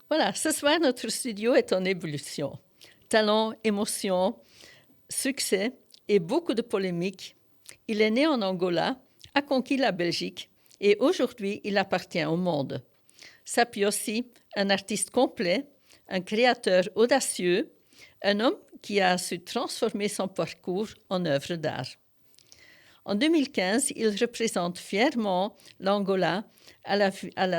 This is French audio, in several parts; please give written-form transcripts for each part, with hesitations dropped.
Voilà, ce soir, notre studio est en ébullition. Talent, émotion, succès et beaucoup de polémiques. Il est né en Angola, a conquis la Belgique et aujourd'hui, il appartient au monde. Sapiossi, un artiste complet, un créateur audacieux, un homme qui a su transformer son parcours en œuvre d'art. En 2015, il représente fièrement l'Angola à la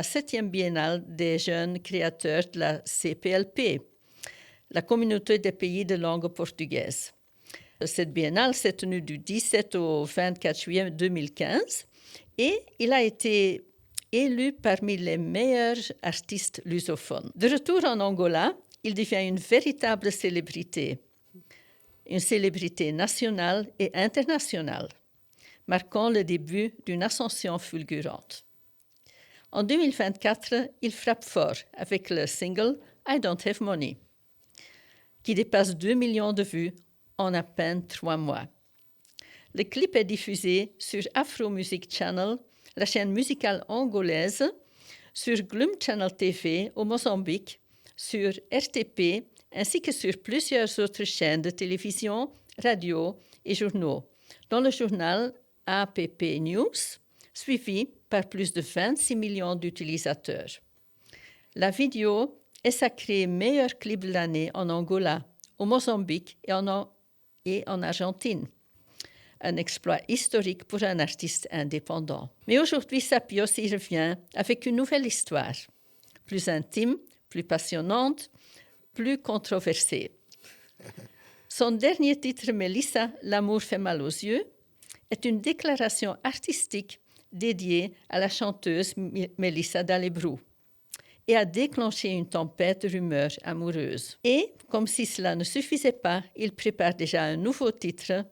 7e Biennale des jeunes créateurs de la CPLP, la communauté des pays de langue portugaise. Cette biennale s'est tenue du 17 au 24 juillet 2015 et il a été élu parmi les meilleurs artistes lusophones. De retour en Angola, il devient une véritable célébrité nationale et internationale, marquant le début d'une ascension fulgurante. En 2024, il frappe fort avec le single « I Don't Have Money », qui dépasse 2 millions de vues en à peine 3 mois. Le clip est diffusé sur Afro Music Channel, la chaîne musicale angolaise, sur Gloom Channel TV au Mozambique, sur RTP, ainsi que sur plusieurs autres chaînes de télévision, radio et journaux, dont le journal APP News, suivi par plus de 26 millions d'utilisateurs. La vidéo est sacrée meilleur clip de l'année en Angola, au Mozambique et en Argentine. Un exploit historique pour un artiste indépendant. Mais aujourd'hui, Sapiossi revient avec une nouvelle histoire, plus intime, plus passionnante, plus controversée. Son dernier titre, Mélissa, L'amour fait mal aux yeux, est une déclaration artistique dédiée à la chanteuse Mélissa Dalebrou et a déclenché une tempête de rumeurs amoureuses. Et, comme si cela ne suffisait pas, il prépare déjà un nouveau titre,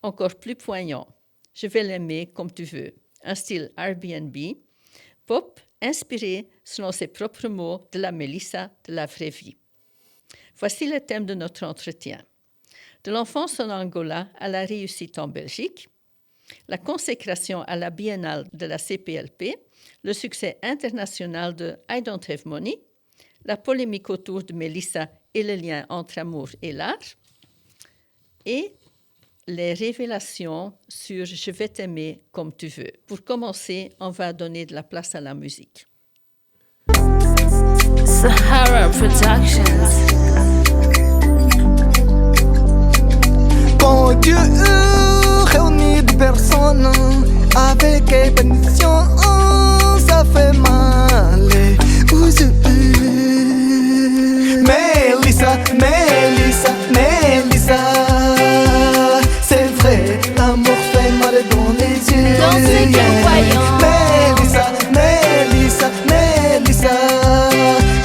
encore plus poignant. Je vais l'aimer comme tu veux. Un style Airbnb, pop, inspiré, selon ses propres mots, de la Mélissa de la vraie vie. Voici le thème de notre entretien. De l'enfance en Angola à la réussite en Belgique, la consécration à la biennale de la CPLP, le succès international de I Don't Have Money, la polémique autour de Mélissa et le lien entre amour et l'art, et les révélations sur « Je vais t'aimer comme tu veux ». Pour commencer, on va donner de la place à la musique. Sahara Productions. Bon Dieu, réunis de personnes avec épanation, ça fait mal aux yeux. Mélissa, Mélissa, Mélissa, c'est vrai, l'amour fait mal dans les yeux. Dans ce cœur voyant. Mélissa, Mélissa, Mélissa,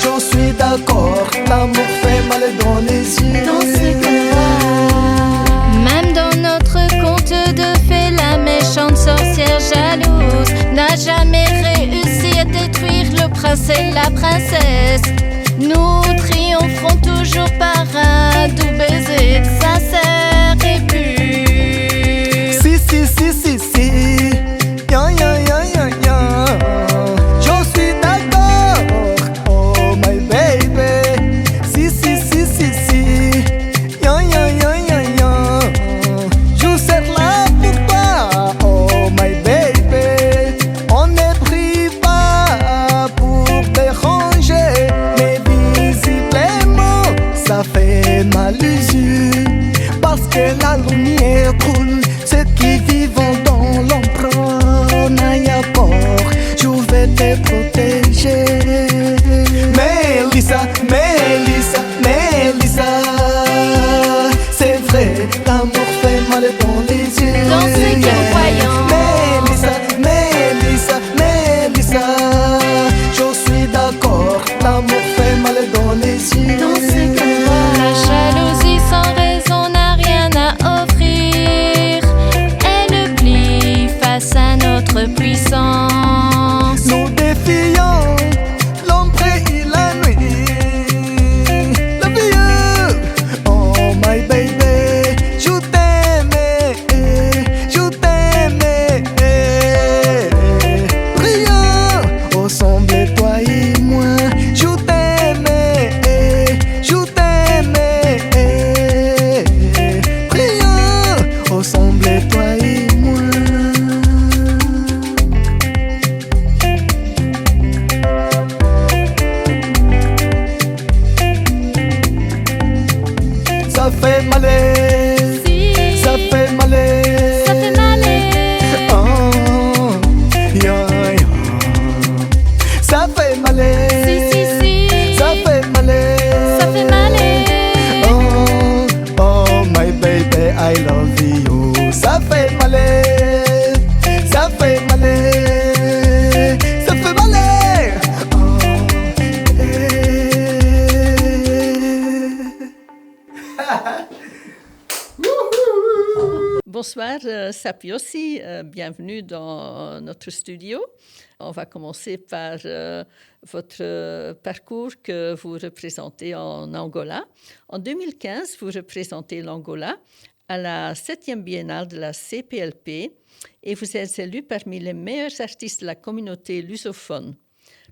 j'en suis d'accord, l'amour fait mal dans les yeux. Dans ce cœur. Même dans notre conte de fées, la méchante sorcière jalouse n'a jamais réussi à détruire le prince et la princesse. Nous triompherons toujours par un doux baiser sincère et pur. Si, ya, ya, ya, ya, ya. J'en suis d'accord, oh my baby. Si, ya, ya, ya, ya, ya. Je serai là pour toi, oh my baby. On ne prie pas pour déranger, mais visiblement ça fait mal aux yeux. Parce Cher Sapi aussi, bienvenue dans notre studio. On va commencer par votre parcours que vous représentez en Angola. En 2015, vous représentez l'Angola à la 7e biennale de la CPLP et vous êtes élu parmi les meilleurs artistes de la communauté lusophone.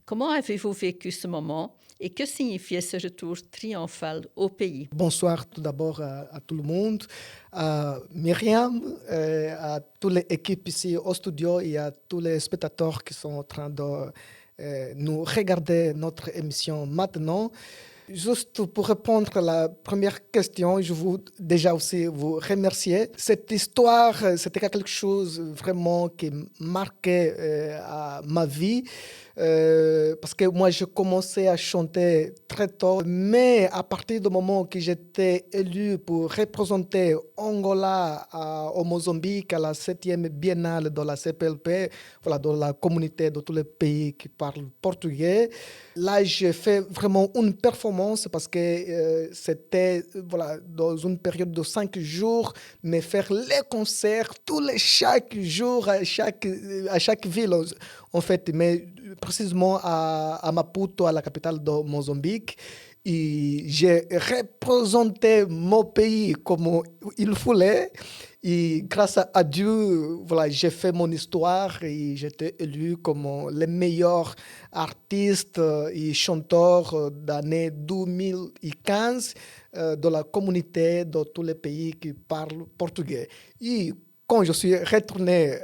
Comment avez-vous vécu ce moment et que signifiait ce retour triomphal au pays? Bonsoir tout d'abord à tout le monde, à Myriam, à toute l'équipe ici au studio et à tous les spectateurs qui sont en train de nous regarder notre émission maintenant. Juste pour répondre à la première question, je veux déjà aussi vous remercier. Cette histoire, c'était quelque chose vraiment qui marquait à ma vie. Parce que moi, je commençais à chanter très tôt, mais à partir du moment que j'étais élu pour représenter Angola au Mozambique à la 7e biennale de la CPLP, voilà, dans la communauté de tous les pays qui parlent portugais, là, j'ai fait vraiment une performance parce que c'était voilà, dans une période de 5 jours, mais faire les concerts chaque jour, à chaque ville, en fait, mais précisément à Maputo, à la capitale de Mozambique. Et j'ai représenté mon pays comme il fallait. Et grâce à Dieu, voilà, j'ai fait mon histoire et j'étais élu comme le meilleur artiste et chanteur d'année 2015 de la communauté de tous les pays qui parlent portugais. Et quand je suis retourné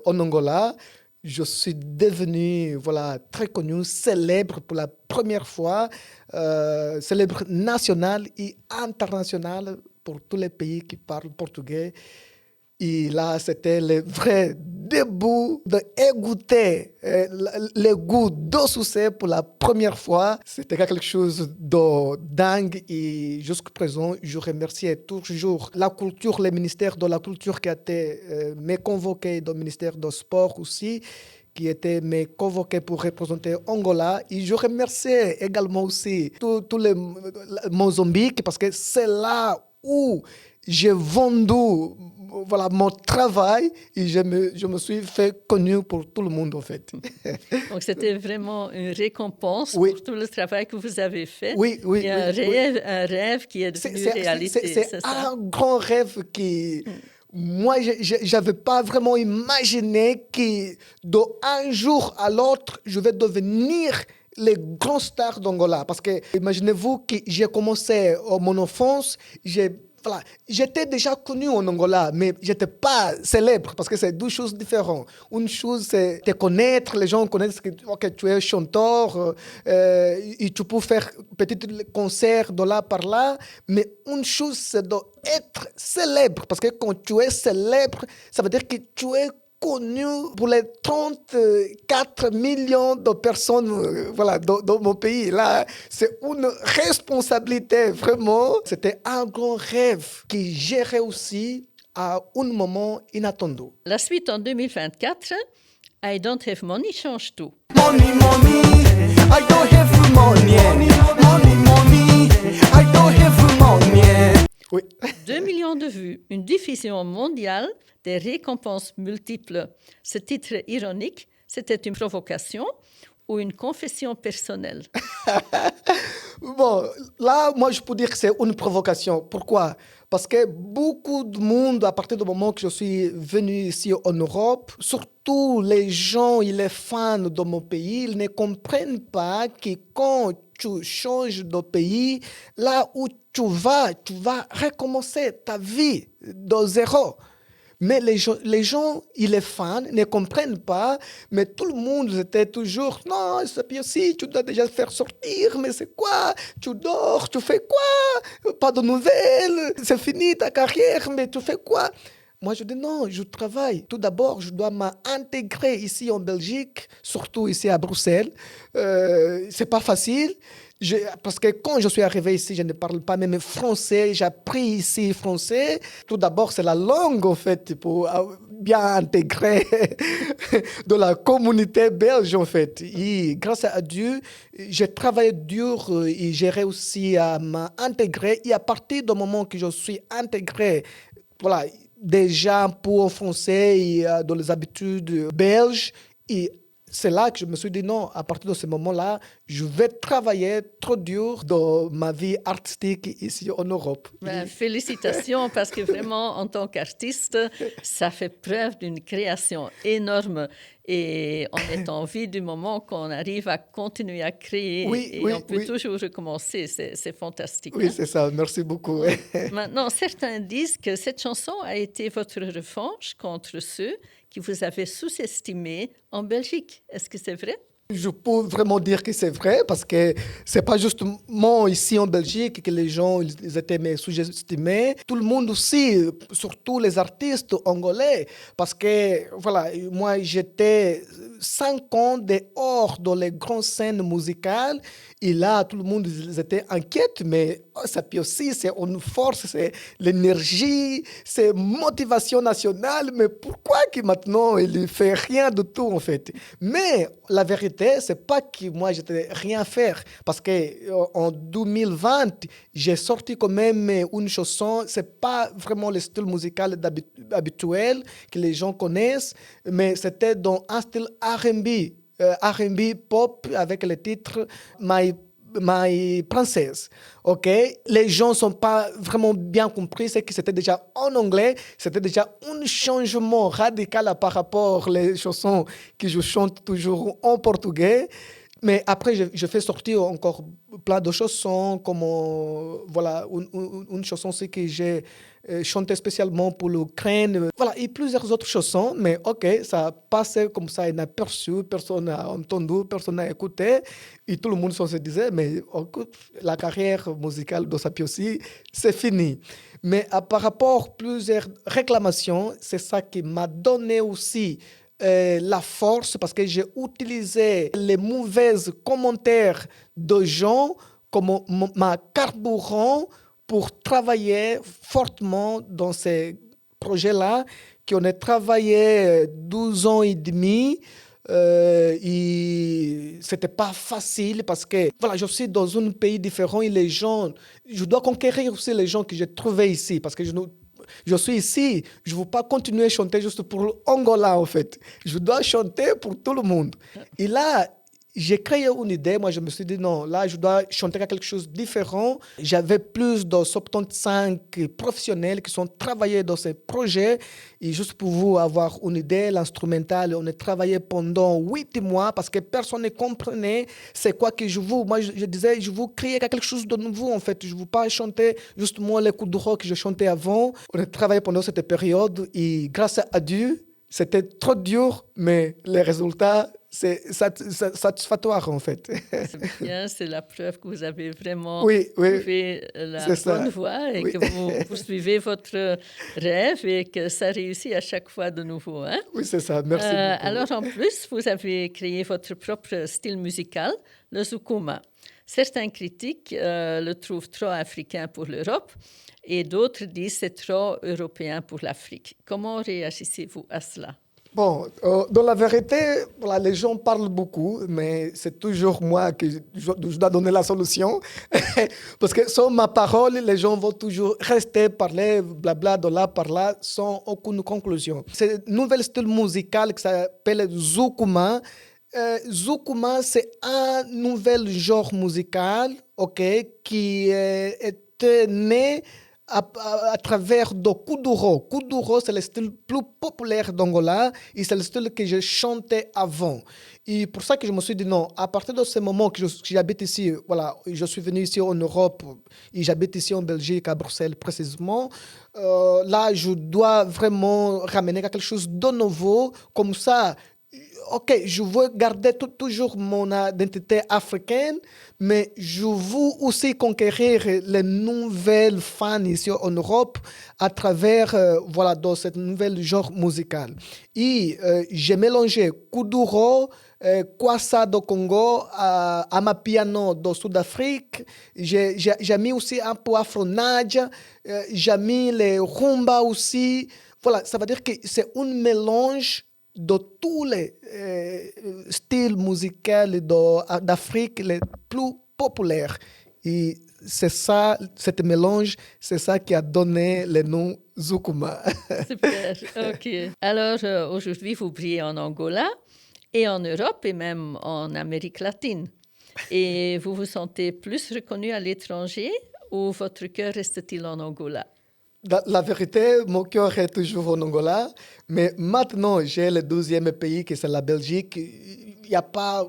en Angola, je suis devenu voilà, très connu, célèbre pour la première fois, célèbre national et international pour tous les pays qui parlent portugais. Et là, c'était le vrai début d'écouter le goût de succès pour la première fois. C'était quelque chose de dingue et jusqu'à présent, je remercie toujours la culture, le ministère de la Culture qui a été me convoqué, le ministère du Sport aussi, qui était me convoqué pour représenter Angola. Et je remercie également aussi tout le Mozambique parce que c'est là où j'ai vendu voilà, mon travail et je me suis fait connu pour tout le monde en fait. Donc c'était vraiment une récompense pour tout le travail que vous avez fait. Oui. Et un rêve qui est devenu réalité. C'est un grand rêve qui... Moi, je n'avais pas vraiment imaginé que d'un jour à l'autre, je vais devenir les grands stars d'Angola. Parce que imaginez-vous que j'ai commencé mon enfance, voilà, j'étais déjà connu en Angola, mais je n'étais pas célèbre parce que c'est deux choses différentes. Une chose, c'est te connaître, les gens connaissent que tu es chanteur et tu peux faire peut-être concerts de là par là, mais une chose, c'est d'être célèbre parce que quand tu es célèbre, ça veut dire que tu es connu pour les 34 millions de personnes voilà, dans mon pays. Là, c'est une responsabilité, vraiment. C'était un grand rêve que j'ai réussi à un moment inattendu. La suite en 2024, I Don't Have Money change tout. Money, I don't have money. Money, I don't have money. Oui. 2 millions de vues, une diffusion mondiale, des récompenses multiples. Ce titre ironique, c'était une provocation ou une confession personnelle? Bon, là, moi, je peux dire que c'est une provocation. Pourquoi? Parce que beaucoup de monde, à partir du moment que je suis venu ici en Europe, surtout les gens et les fans de mon pays, ils ne comprennent pas que quand tu changes de pays, là où tu vas recommencer ta vie de zéro. Mais les gens et les fans ne comprennent pas, mais tout le monde était toujours « Non, c'est bien aussi, tu dois déjà faire sortir, mais c'est quoi? Tu dors, tu fais quoi? Pas de nouvelles, c'est fini ta carrière, mais tu fais quoi ?» Moi, je dis non, je travaille. Tout d'abord, je dois m'intégrer ici en Belgique, surtout ici à Bruxelles. C'est pas facile. Parce que quand je suis arrivé ici, je ne parle pas même français. J'ai appris ici français. Tout d'abord, c'est la langue, en fait, pour bien intégrer de la communauté belge, en fait. Et grâce à Dieu, j'ai travaillé dur et j'ai réussi à m'intégrer. Et à partir du moment que je suis intégré, voilà, déjà un peu en français et dans les habitudes belges. Et c'est là que je me suis dit non, à partir de ce moment-là, je vais travailler trop dur dans ma vie artistique ici en Europe. Ben, félicitations, parce que vraiment, en tant qu'artiste, ça fait preuve d'une création énorme. Et on est en vie du moment qu'on arrive à continuer à créer. Oui, et oui, on peut oui. toujours recommencer. C'est fantastique. Oui, hein. c'est ça. Merci beaucoup. Maintenant, certains disent que cette chanson a été votre revanche contre ceux qui vous avaient sous-estimé en Belgique. Est-ce que c'est vrai? Je peux vraiment dire que c'est vrai parce que c'est pas justement ici en Belgique que les gens ils étaient sous-estimés. Tout le monde aussi, surtout les artistes angolais, parce que voilà, moi j'étais 5 ans dehors dans les grandes scènes musicales et là tout le monde ils étaient inquiets, mais ça puis aussi c'est une force, c'est l'énergie, c'est motivation nationale. Mais pourquoi que maintenant il ne fait rien de tout en fait? Mais la vérité, c'est pas que moi j'étais rien faire parce que en 2020 j'ai sorti quand même une chanson. C'est pas vraiment le style musical habituel que les gens connaissent, mais c'était dans un style R&B, R&B pop avec le titre My Princess, ok? Les gens sont pas vraiment bien compris, c'est que c'était déjà en anglais, c'était déjà un changement radical par rapport aux chansons que je chante toujours en portugais. Mais après, je fais sortir encore plein de chansons, comme voilà, une chanson aussi que j'ai chantée spécialement pour l'Ukraine. Voilà, et plusieurs autres chansons, mais ok, ça passait comme ça inaperçu, personne n'a entendu, personne n'a écouté, et tout le monde se disait, mais écoute, la carrière musicale de Sapi aussi, c'est fini. Mais par rapport à plusieurs réclamations, c'est ça qui m'a donné aussi la force parce que j'ai utilisé les mauvais commentaires de gens comme ma carburant pour travailler fortement dans ces projets-là, qui on a travaillé 12 ans et demi. Et c'était pas facile parce que voilà, je suis dans un pays différent et les gens, je dois conquérir aussi les gens que j'ai trouvés ici parce que je suis ici, je ne veux pas continuer à chanter juste pour Angola en fait. Je dois chanter pour tout le monde. Et là, j'ai créé une idée. Moi, je me suis dit non, là, je dois chanter quelque chose de différent. J'avais plus de 75 professionnels qui sont travaillés dans ces projets. Et juste pour vous avoir une idée, l'instrumental, on a travaillé pendant 8 mois parce que personne ne comprenait c'est quoi que je veux. Moi, je disais, je veux créer quelque chose de nouveau en fait. Je ne veux pas chanter justement les coups de rock que je chantais avant. On a travaillé pendant cette période et grâce à Dieu, c'était trop dur, mais les résultats, c'est satisfactoire en fait. C'est bien, c'est la preuve que vous avez vraiment Oui, trouvé la c'est ça. bonne voie et Oui. que vous poursuivez votre rêve et que ça réussit à chaque fois de nouveau. Hein? Oui, c'est ça. Merci beaucoup. Alors en plus, vous avez créé votre propre style musical, le Zukuma. Certains critiques le trouvent trop africain pour l'Europe et d'autres disent c'est trop européen pour l'Afrique. Comment réagissez-vous à cela? Bon, dans la vérité, voilà, les gens parlent beaucoup, mais c'est toujours moi que je dois donner la solution. Parce que sans ma parole, les gens vont toujours rester, parler, blabla, de là, par là, sans aucune conclusion. C'est un nouvel style musical qui s'appelle Zukuma. Zukuma, c'est un nouvel genre musical, ok, qui était né à travers de Kuduro. Kuduro, c'est le style plus populaire d'Angola et c'est le style que je chantais avant. Et pour ça que je me suis dit non, à partir de ce moment que j'habite ici, voilà, je suis venu ici en Europe et j'habite ici en Belgique, à Bruxelles précisément, là, je dois vraiment ramener quelque chose de nouveau, comme ça. Ok, je veux garder toujours mon identité africaine, mais je veux aussi conquérir les nouvelles fans ici en Europe à travers voilà, dans cette nouvelle genre musical. Et j'ai mélangé Kuduro, Kwassa do Congo, Amapiano do Sud-Afrique. J'ai mis aussi un peu Afro-Nadia, j'ai mis les rumba aussi. Voilà, ça veut dire que c'est un mélange de tous les styles musicaux d'Afrique les plus populaires. Et c'est ça, cet mélange, c'est ça qui a donné le nom Zukuma. Super, ok. Alors, aujourd'hui, vous brillez en Angola et en Europe et même en Amérique latine. Et vous vous sentez plus reconnu à l'étranger ou votre cœur reste-t-il en Angola? La vérité, mon cœur est toujours en Angola, mais maintenant j'ai le 12e pays qui c'est la Belgique. Il n'y a pas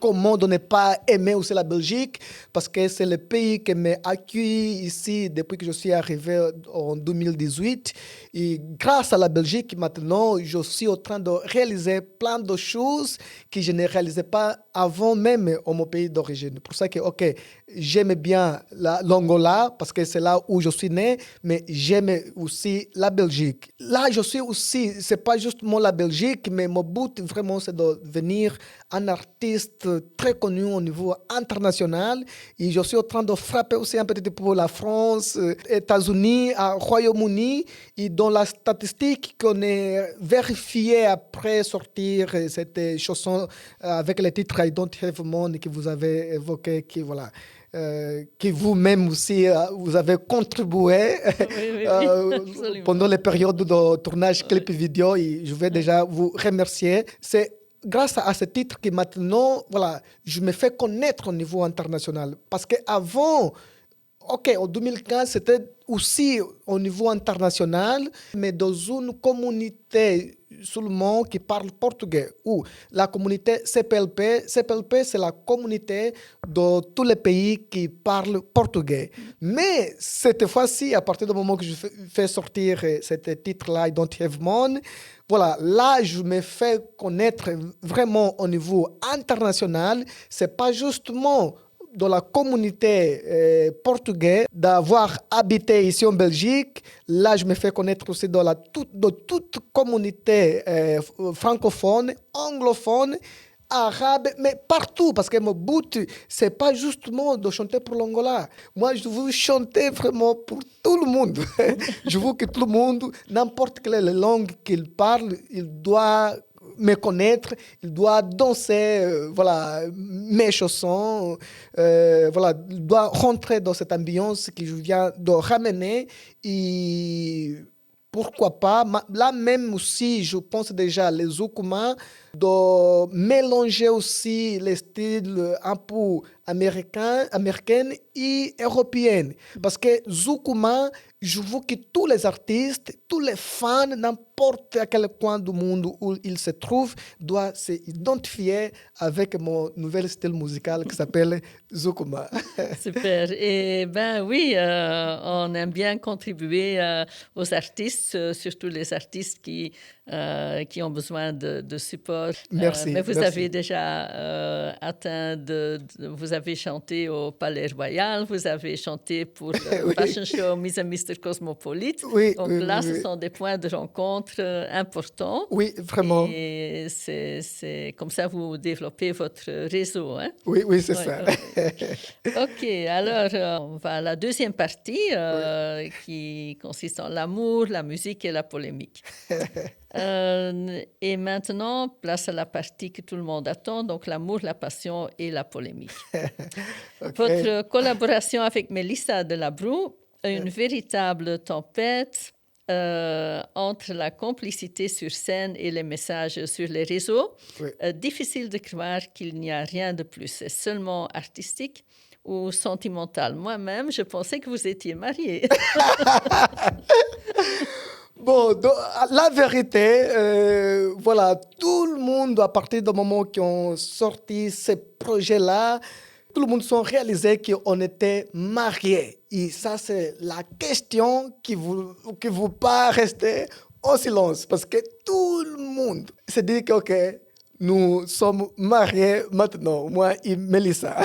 comment de ne pas aimer aussi la Belgique, parce que c'est le pays qui m'a accueilli ici depuis que je suis arrivé en 2018. Et grâce à la Belgique, maintenant, je suis en train de réaliser plein de choses que je ne réalisais pas avant même en mon pays d'origine. Pour ça que, ok, j'aime bien l'Angola, parce que c'est là où je suis né, mais j'aime aussi la Belgique. Là, je suis aussi, c'est pas justement la Belgique, mais mon but vraiment, c'est de devenir un artiste très connu au niveau international. Et je suis en train de frapper aussi un petit peu pour la France, États-Unis, Royaume-Uni. Et dans la statistique qu'on est vérifiée après sortir cette chanson avec le titre I Don't Have Money que vous avez évoqué, qui voilà. Que vous-même aussi, vous avez contribué pendant les périodes de tournage clip vidéo. Et je vais déjà vous remercier. C'est grâce à ce titre que maintenant, voilà, je me fais connaître au niveau international. Parce qu'avant, ok, en 2015, c'était aussi au niveau international, mais dans une communauté seulement qui parle portugais, ou la communauté CPLP. CPLP, c'est la communauté de tous les pays qui parlent portugais. Mais cette fois-ci, à partir du moment que je fais sortir ce titre-là, I Don't Have Money, voilà, là, je me fais connaître vraiment au niveau international. C'est pas justement dans la communauté portugaise, d'avoir habité ici en Belgique. Là, je me fais connaître aussi dans toute communauté francophone, anglophone, arabe, mais partout, parce que mon but, c'est pas justement de chanter pour l'Angola. Moi, je veux chanter vraiment pour tout le monde. Je veux que tout le monde, n'importe quelle langue qu'il parle, il doit me connaître, il doit danser voilà, mes chansons, voilà, il doit rentrer dans cette ambiance que je viens de ramener. Et pourquoi pas, là même aussi, je pense déjà les Zukuma, de mélanger aussi les styles un peu américains et européens. Parce que Zukuma, je veux que tous les artistes, tous les fans, n'importe à quel coin du monde où ils se trouvent, doivent s'identifier avec mon nouvel style musical qui s'appelle Zukuma. Super. Et ben oui, on aime bien contribuer aux artistes, surtout les artistes qui ont besoin de support. Merci. Mais vous merci. avez déjà atteint vous avez chanté au Palais Royal, vous avez chanté pour le Oui. Fashion Show Miss and Mr. Cosmopolite. Oui, Donc oui, là, oui, ce oui. sont des points de rencontre importants. Oui, vraiment. Et c'est comme ça que vous développez votre réseau. Hein? Oui, oui, c'est Ouais, ça. ouais. OK, alors on va à la deuxième partie qui consiste en l'amour, la musique et la polémique. Et maintenant, place à la partie que tout le monde attend, donc l'amour, la passion et la polémique. Ok. Votre collaboration avec Mélissa Delabrousse, une véritable tempête entre la complicité sur scène et les messages sur les réseaux. Oui. Difficile de croire qu'il n'y a rien de plus. C'est seulement artistique ou sentimental. Moi-même, je pensais que vous étiez mariés. Bon, la vérité, voilà, tout le monde, à partir du moment qu'ils ont sorti ces projets-là, tout le monde s'est réalisé qu'on était mariés. Et ça, c'est la question qui vous pas rester en silence. Parce que tout le monde s'est dit que, OK, nous sommes mariés maintenant, moi et Mélissa.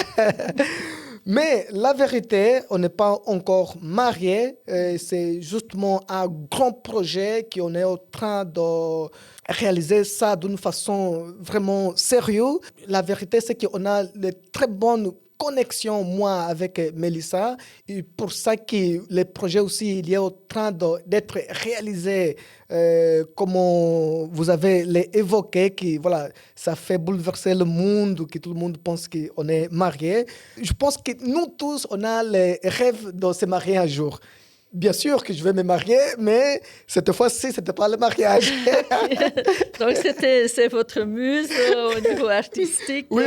Mais la vérité, on n'est pas encore mariés. C'est justement un grand projet qu'on est en train de réaliser ça d'une façon vraiment sérieuse. La vérité, c'est qu'on a de très bonnes connexion, moi, avec Mélissa. Et pour ça que le projet aussi, il est en train d'être réalisé, comme vous avez évoqué, que voilà, ça fait bouleverser le monde, que tout le monde pense qu'on est mariés. Je pense que nous tous, on a le rêve de se marier un jour. Bien sûr que je vais me marier, mais cette fois-ci, ce n'était pas le mariage. Donc, c'est votre muse au niveau artistique. Oui,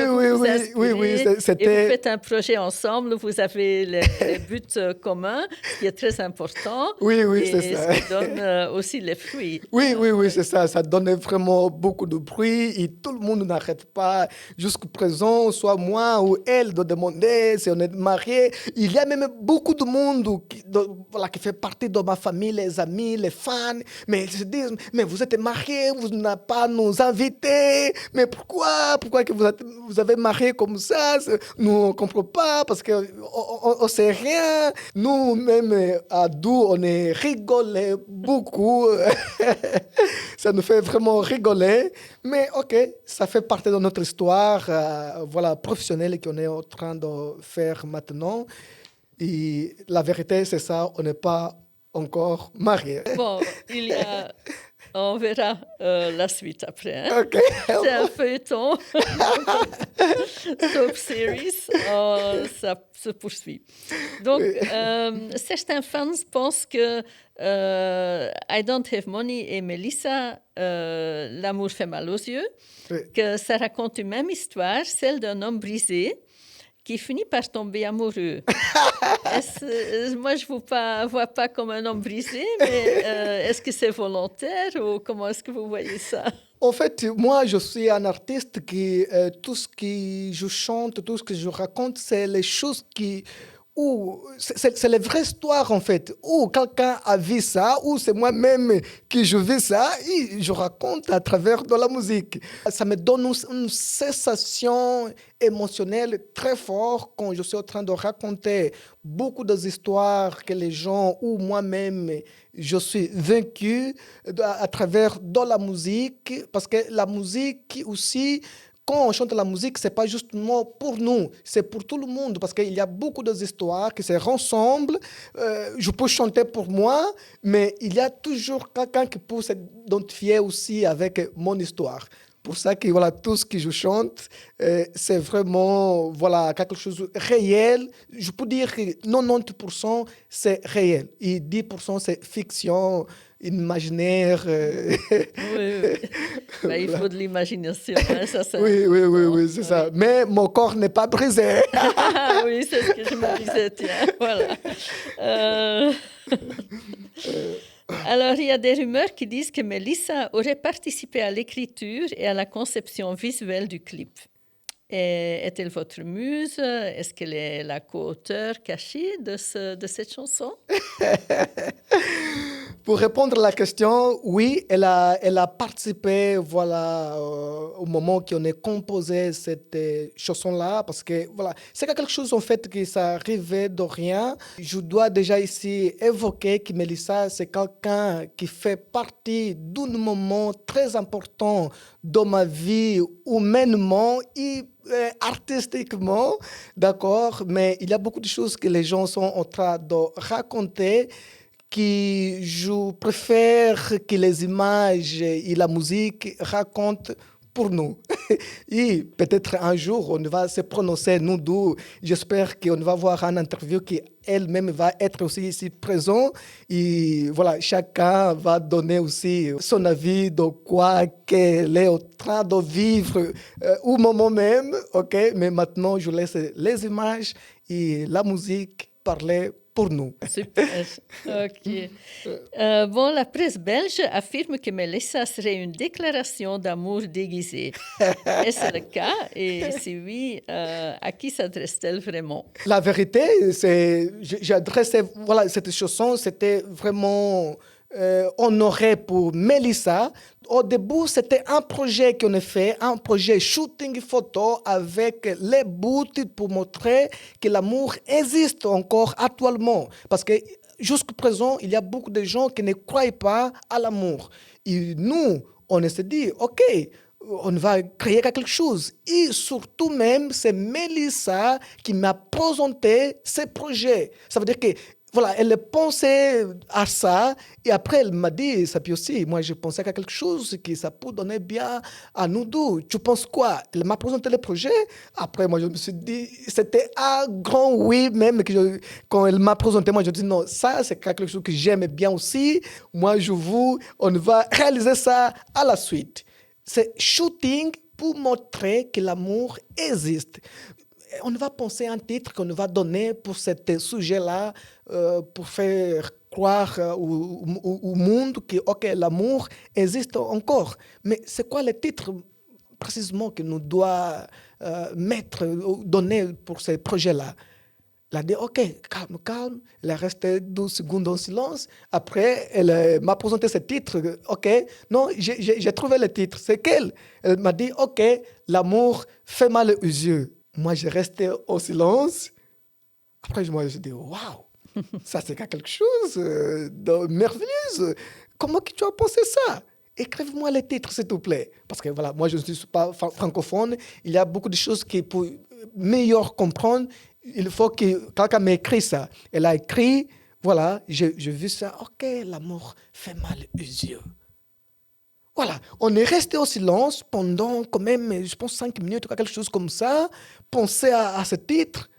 c'était... Et vous faites un projet ensemble, vous avez les buts communs, ce qui est très important. Oui, c'est ça. Et ça donne aussi les fruits. Oui, c'est ça. Ça donne vraiment beaucoup de bruit et tout le monde n'arrête pas jusqu'à présent, soit moi ou elle, de demander si on est mariés. Il y a même beaucoup de monde qui fait partie de ma famille, les amis, les fans, mais ils se disent, mais vous êtes mariés, vous n'avez pas nous inviter, mais pourquoi que vous avez marié comme ça? Nous, on ne comprend pas, parce qu'on ne sait rien. Nous, même à Dou, on est rigolé beaucoup. Ça nous fait vraiment rigoler, mais ok, ça fait partie de notre histoire professionnelle qu'on est en train de faire maintenant. Et la vérité, c'est ça, on n'est pas encore mariés. Bon, on verra la suite après. Hein? Okay. C'est un feuilleton. Soap series, ça se poursuit. Donc, certains fans pensent que I Don't Have Money et Mélissa, l'amour fait mal aux yeux, que ça raconte une même histoire, celle d'un homme brisé qui finit par tomber amoureux. Moi, je ne vois pas comme un homme brisé, mais est-ce que c'est volontaire ou comment est-ce que vous voyez ça? En fait, moi, je suis un artiste qui, tout ce que je chante, tout ce que je raconte, c'est les choses c'est les vraies histoires en fait, où quelqu'un a vu ça, ou c'est moi-même qui je vis ça, et je raconte à travers de la musique. Ça me donne une sensation émotionnelle très forte quand je suis en train de raconter beaucoup d'histoires que les gens, ou moi-même, je suis vaincu à travers de la musique, parce que la musique aussi, quand on chante la musique, ce n'est pas juste pour nous, c'est pour tout le monde, parce qu'il y a beaucoup d'histoires qui se rassemblent. Je peux chanter pour moi, mais il y a toujours quelqu'un qui peut s'identifier aussi avec mon histoire. Pour ça que tout ce que je chante, c'est vraiment quelque chose de réel. Je peux dire que 90% c'est réel et 10% c'est fiction, imaginaire. Oui. Ben, il faut de l'imagination. Hein, ça, oui, c'est ça. Mais mon corps n'est pas brisé. Oui, c'est ce que je me disais, tiens, voilà. Alors, il y a des rumeurs qui disent que Mélissa aurait participé à l'écriture et à la conception visuelle du clip. Est-elle votre muse? Est-ce qu'elle est la co-auteure cachée de cette chanson? Pour répondre à la question, oui, elle a participé au moment qu'on a composé cette chanson-là, parce que c'est quelque chose en fait qui ça arrivait de rien. Je dois déjà ici évoquer que Mélissa, c'est quelqu'un qui fait partie d'un moment très important dans ma vie humainement et artistiquement, d'accord, mais il y a beaucoup de choses que les gens sont en train de raconter que je préfère que les images et la musique racontent pour nous. Et peut-être un jour, on va se prononcer, nous deux. J'espère qu'on va voir une interview qui elle-même va être aussi ici présent. Et chacun va donner aussi son avis de quoi qu'elle est en train de vivre au moment même. Okay? Mais maintenant, je laisse les images et la musique parler pour nous. Super, ok. La presse belge affirme que Mélissa serait une déclaration d'amour déguisée. Est-ce le cas? Et si oui, à qui s'adresse-t-elle vraiment? La vérité, j'ai adressé, cette chanson, c'était vraiment honoré pour Mélissa. Au début, c'était un projet qu'on a fait, un projet shooting photo avec les bouts pour montrer que l'amour existe encore actuellement. Parce que jusqu'à présent, il y a beaucoup de gens qui ne croient pas à l'amour. Et nous, on s'est dit, OK, on va créer quelque chose. Et surtout même, c'est Mélissa qui m'a présenté ce projet. Ça veut dire que, voilà, elle pensait à ça et après elle m'a dit, ça puis aussi, moi je pensais à quelque chose qui ça peut donner bien à nous deux. Tu penses quoi? Elle m'a présenté le projet. Après, moi je me suis dit, c'était un grand oui même. Quand elle m'a présenté, moi je dis non, ça c'est quelque chose que j'aime bien aussi. Moi on va réaliser ça à la suite. C'est shooting pour montrer que l'amour existe. On va penser à un titre qu'on va donner pour ce sujet-là, pour faire croire au monde que l'amour existe encore. Mais c'est quoi le titre précisément que nous doit donner pour ce projet-là? Elle a dit, OK, calme, calme. Elle est restée 12 secondes en silence. Après, elle m'a présenté ce titre. OK, non, j'ai trouvé le titre. C'est quel? Elle m'a dit, OK, l'amour fait mal aux yeux. Moi, j'ai resté en silence. Après, moi, je dis, waouh, ça c'est quelque chose de merveilleux. Comment que tu as pensé ça? Écrive-moi le titre, s'il te plaît. Parce que voilà, moi, je ne suis pas francophone. Il y a beaucoup de choses qui, pour mieux comprendre, il faut que quelqu'un m'écrit ça. Elle a écrit, voilà, j'ai vu ça. OK, l'amour fait mal aux yeux. Voilà, on est resté au silence pendant quand même, je pense, 5 minutes ou quelque chose comme ça, penser à ce titre.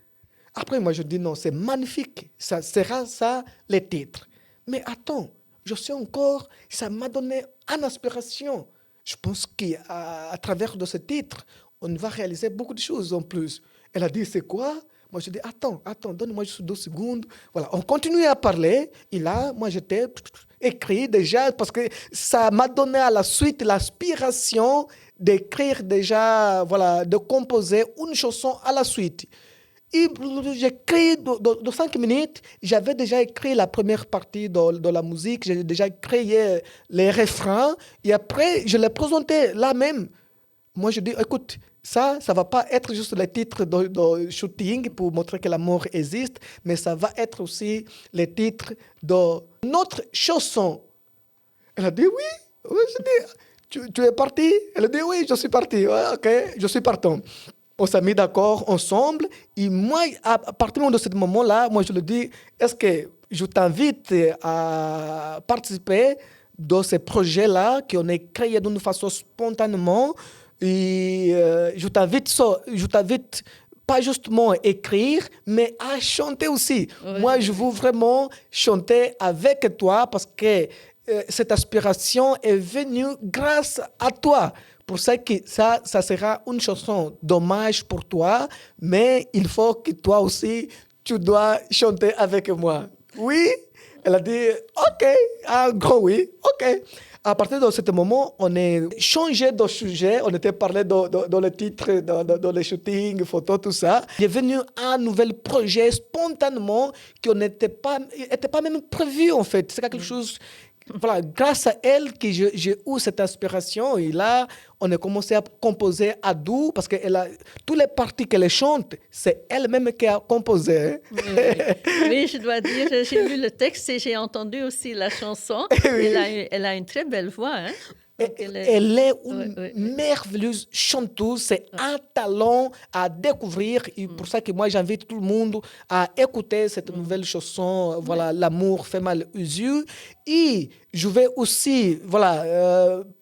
Après, moi, je dis non, c'est magnifique, ça sera ça, le titre. Mais attends, je sais encore, ça m'a donné une inspiration. Je pense qu'à travers de ce titre, on va réaliser beaucoup de choses en plus. Elle a dit, c'est quoi? Moi, je dis, attends, donne-moi juste 2 secondes. Voilà, on continue à parler. Et là, moi, j'étais écrit déjà, parce que ça m'a donné à la suite l'inspiration d'écrire déjà, voilà, de composer une chanson à la suite. Et j'ai écrit dans 5 minutes, j'avais déjà écrit la première partie de la musique, j'ai déjà créé les refrains, et après, je l'ai présenté là même. Moi, je dis, écoute, ça va pas être juste le titre de shooting pour montrer que l'amour existe, mais ça va être aussi le titre de notre chanson. Elle a dit oui. Je dis, tu es parti? Elle a dit oui, je suis parti. Ouais, OK, je suis partant. On s'est mis d'accord ensemble. Et moi, à partir de ce moment-là, moi, je lui dis, est-ce que je t'invite à participer dans ce projet-là qu'on a créé d'une façon spontanément. Et je t'invite pas justement à écrire, mais à chanter aussi. Oui. Moi, je veux vraiment chanter avec toi parce que cette inspiration est venue grâce à toi. Pour ça que ça sera une chanson d'hommage pour toi, mais il faut que toi aussi, tu dois chanter avec moi. Oui? Elle a dit, OK, un gros oui, OK. À partir de ce moment, on a changé de sujet. On était parlé dans le titre, dans les shootings, photos, tout ça. Il est venu un nouvel projet spontanément qui n'était pas même prévu, en fait. C'est quelque chose... Voilà, grâce à elle que j'ai eu cette inspiration. Et là, on a commencé à composer à deux parce que toutes les parties qu'elle chante, c'est elle-même qui a composé. Oui, oui, je dois dire, j'ai lu le texte et j'ai entendu aussi la chanson. Oui. Elle a une très belle voix. Hein? Elle est une merveilleuse chanteuse. C'est un talent à découvrir. Et pour ça que moi, j'invite tout le monde à écouter cette nouvelle chanson. Voilà, l'amour fait mal aux yeux. Et je vais aussi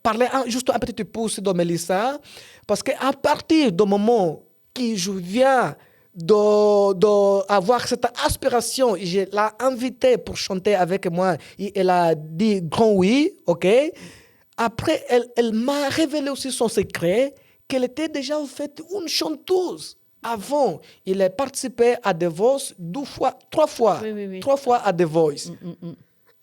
parler juste un petit peu de Mélissa. Parce qu'à partir du moment que je viens d'avoir cette aspiration, je l'ai invitée pour chanter avec moi. Et elle a dit grand oui, OK? Après, elle m'a révélé aussi son secret, qu'elle était déjà en fait une chanteuse. Avant, il a participé à The Voice 3 fois. Oui. 3 fois à The Voice.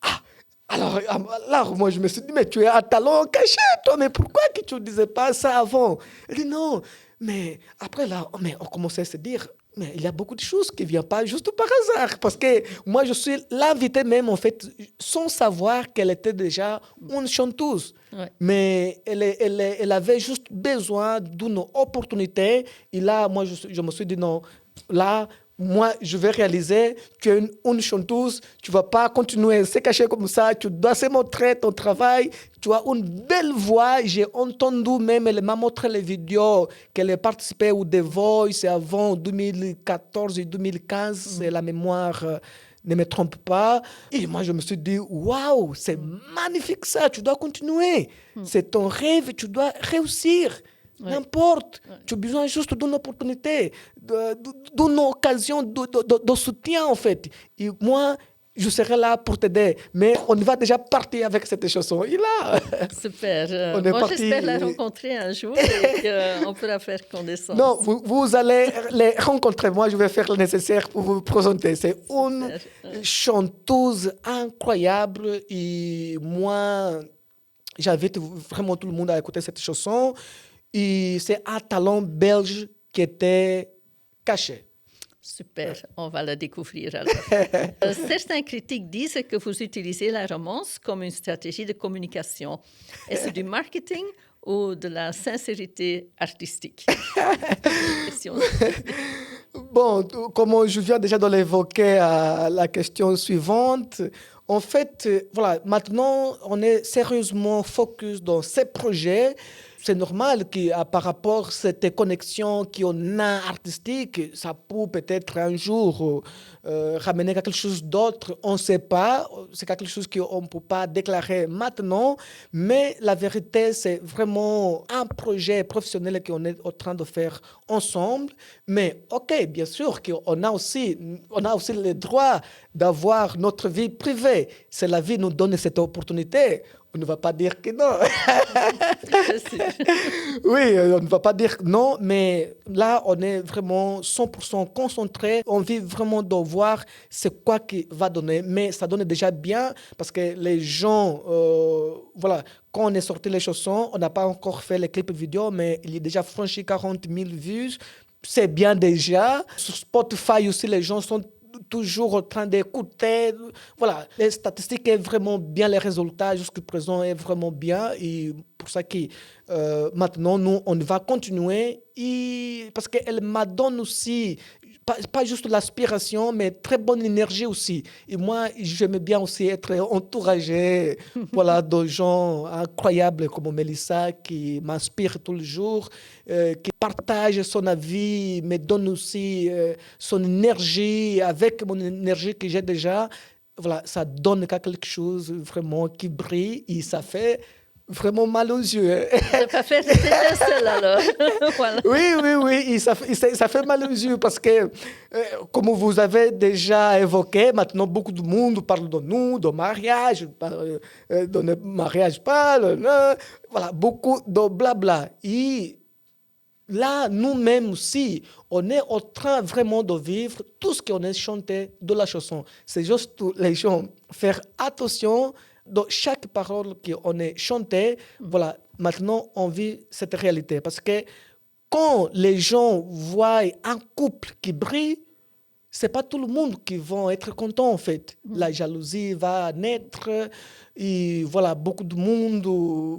Ah, alors, moi, je me suis dit, mais tu es un talent caché, toi, mais pourquoi que tu ne disais pas ça avant? Elle dit, non, mais après, là, on commençait à se dire, mais il y a beaucoup de choses qui ne viennent pas juste par hasard. Parce que moi, je suis l'invitée même, en fait, sans savoir qu'elle était déjà une chanteuse. Ouais. Mais elle avait juste besoin d'une opportunité. Et là, moi, je me suis dit, non, là, moi, je vais réaliser que tu es une chanteuse, tu ne vas pas continuer à se cacher comme ça, tu dois se montrer ton travail, tu as une belle voix. J'ai entendu même, elle m'a montré les vidéos qu'elle a participé au The Voice avant 2014 et 2015, c'est la mémoire. Ne me trompe pas. Et moi, je me suis dit, waouh, c'est magnifique ça, tu dois continuer. C'est ton rêve, tu dois réussir. N'importe. Tu as besoin juste d'une opportunité, d'une occasion de soutien, en fait. Et moi, je serai là pour t'aider. Mais on va déjà partir avec cette chanson. Il a. Super. On est Moi, parti. j'espère la rencontrer un jour et qu'on pourra faire connaissance. Non, vous allez les rencontrer. Moi, je vais faire le nécessaire pour vous présenter. C'est une chanteuse incroyable. Et moi, j'invite vraiment tout le monde à écouter cette chanson. Et c'est un talent belge qui était caché. Super, on va la découvrir alors. Certains critiques disent que vous utilisez la romance comme une stratégie de communication. Est-ce du marketing ou de la sincérité artistique? Question. Bon, comme je viens déjà de l'évoquer à la question suivante, en fait, voilà, maintenant, on est sérieusement focus dans ces projets. C'est normal que par rapport à cette connexion qu'on a artistique, ça peut peut-être un jour ramener quelque chose d'autre. On ne sait pas. C'est quelque chose qu'on ne peut pas déclarer maintenant. Mais la vérité, c'est vraiment un projet professionnel qu'on est en train de faire ensemble. Mais OK, bien sûr qu'on a aussi le droit d'avoir notre vie privée. C'est la vie qui nous donne cette opportunité. On ne va pas dire que non. Oui, on ne va pas dire non, mais là, on est vraiment 100% concentré. On vit vraiment de voir c'est quoi qui va donner. Mais ça donne déjà bien parce que les gens, voilà, quand on est sorti les chansons, on n'a pas encore fait les clips vidéo, mais il est déjà franchi 40 000 vues. C'est bien déjà. Sur Spotify aussi, les gens sont toujours en train d'écouter. Voilà, les statistiques sont vraiment bien, les résultats jusqu'à présent sont vraiment bien. Et pour ça que maintenant, nous, on va continuer. Et parce qu'elle m'a donné aussi, pas juste l'aspiration, mais très bonne énergie aussi. Et moi, j'aime bien aussi être entouragé voilà, de gens incroyables comme Mélissa qui m'inspire tous les jours, qui partage son avis, me donne aussi son énergie avec mon énergie que j'ai déjà. Voilà, ça donne quelque chose vraiment qui brille et ça fait vraiment mal aux yeux. Ça va faire des étincelles alors. Voilà. Oui, et ça fait mal aux yeux parce que, comme vous avez déjà évoqué, maintenant beaucoup de monde parle de nous, de mariage, de mariage voilà, beaucoup de blabla. Et là, nous-mêmes aussi, on est en train vraiment de vivre tout ce qu'on a chanté de la chanson. C'est juste les gens faire attention de chaque parole qu'on a chantée. Voilà, maintenant, on vit cette réalité. Parce que quand les gens voient un couple qui brille, c'est pas tout le monde qui va être content, en fait. La jalousie va naître et voilà, beaucoup de monde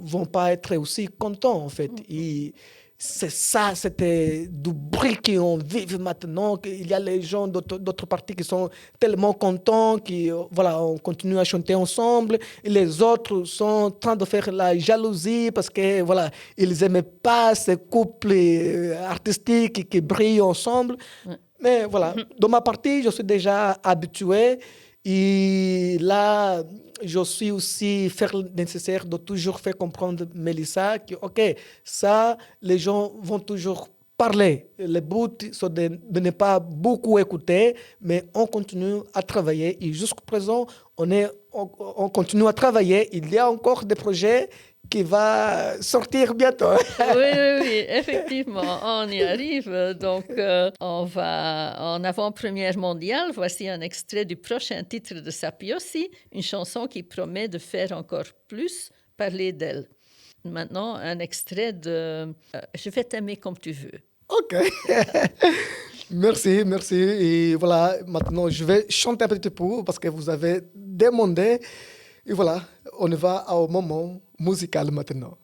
vont pas être aussi contents, en fait. Et c'est ça, c'était du bruit qu'on vit maintenant. Il y a les gens d'autres parties qui sont tellement contents voilà, on continue à chanter ensemble. Et les autres sont en train de faire la jalousie parce que voilà, ils n'aimaient pas ces couples artistiques qui brillent ensemble. Mais voilà, dans ma partie, je suis déjà habitué. Et là, je suis aussi faire le nécessaire de toujours faire comprendre Mélissa que, OK, ça, les gens vont toujours parler. Le but, c'est de ne pas beaucoup écouter, mais on continue à travailler. Et jusqu'à présent, on continue à travailler. Il y a encore des projets qui vont sortir bientôt. Oui, effectivement, on y arrive. Donc, on va en avant-première mondiale. Voici un extrait du prochain titre de Sapiossi, une chanson qui promet de faire encore plus parler d'elle. Maintenant, un extrait de Je vais t'aimer comme tu veux. OK. Merci. Et voilà, maintenant, je vais chanter un petit peu parce que vous avez demandé. Et voilà, on va au moment musical maintenant.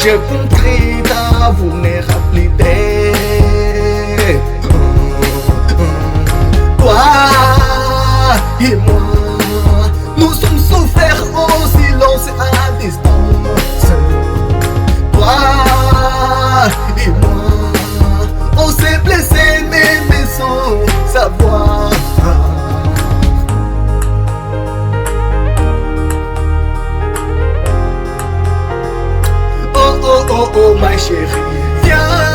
J'ai compris ta vulnérabilité. Toi et moi, nous sommes souffert au silence et à distance. Toi et moi, on s'est blessé mais sans savoir. Oh ma chérie, viens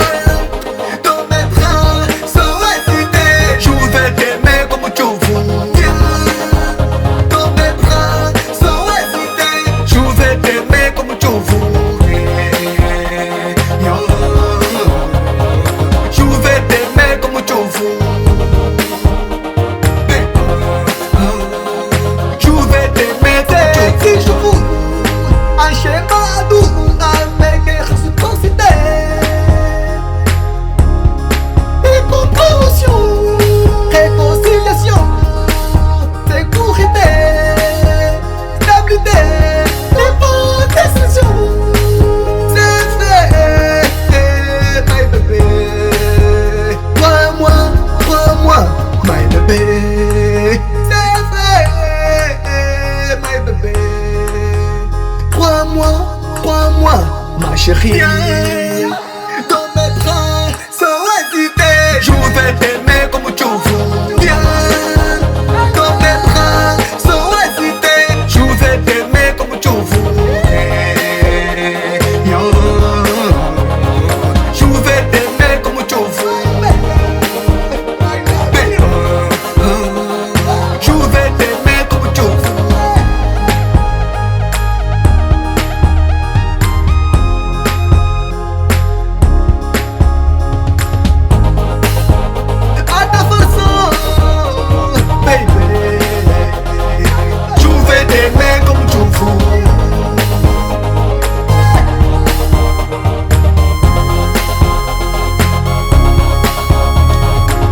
dans mes bras sans hésiter. Je vais t'aimer comme tu veux. Viens dans mes bras sans hésiter. Je vais t'aimer comme tu veux. Je vais t'aimer comme tu veux. Je vais t'aimer comme tu veux. Je veux un schéma doux. Réconciliation, sécurité, stabilité, les bonnes décisions. C'est vrai, my bébé. Crois-moi, my bébé. C'est vrai, my bébé. Crois-moi, ma chérie. Dans mes bras, sans hésiter, je vais t'aimer comme tu veux. Viens dans mes bras, sans hésiter, je vais t'aimer comme tu veux. Je vais t'aimer comme tu veux. Je vais t'aimer comme tu veux.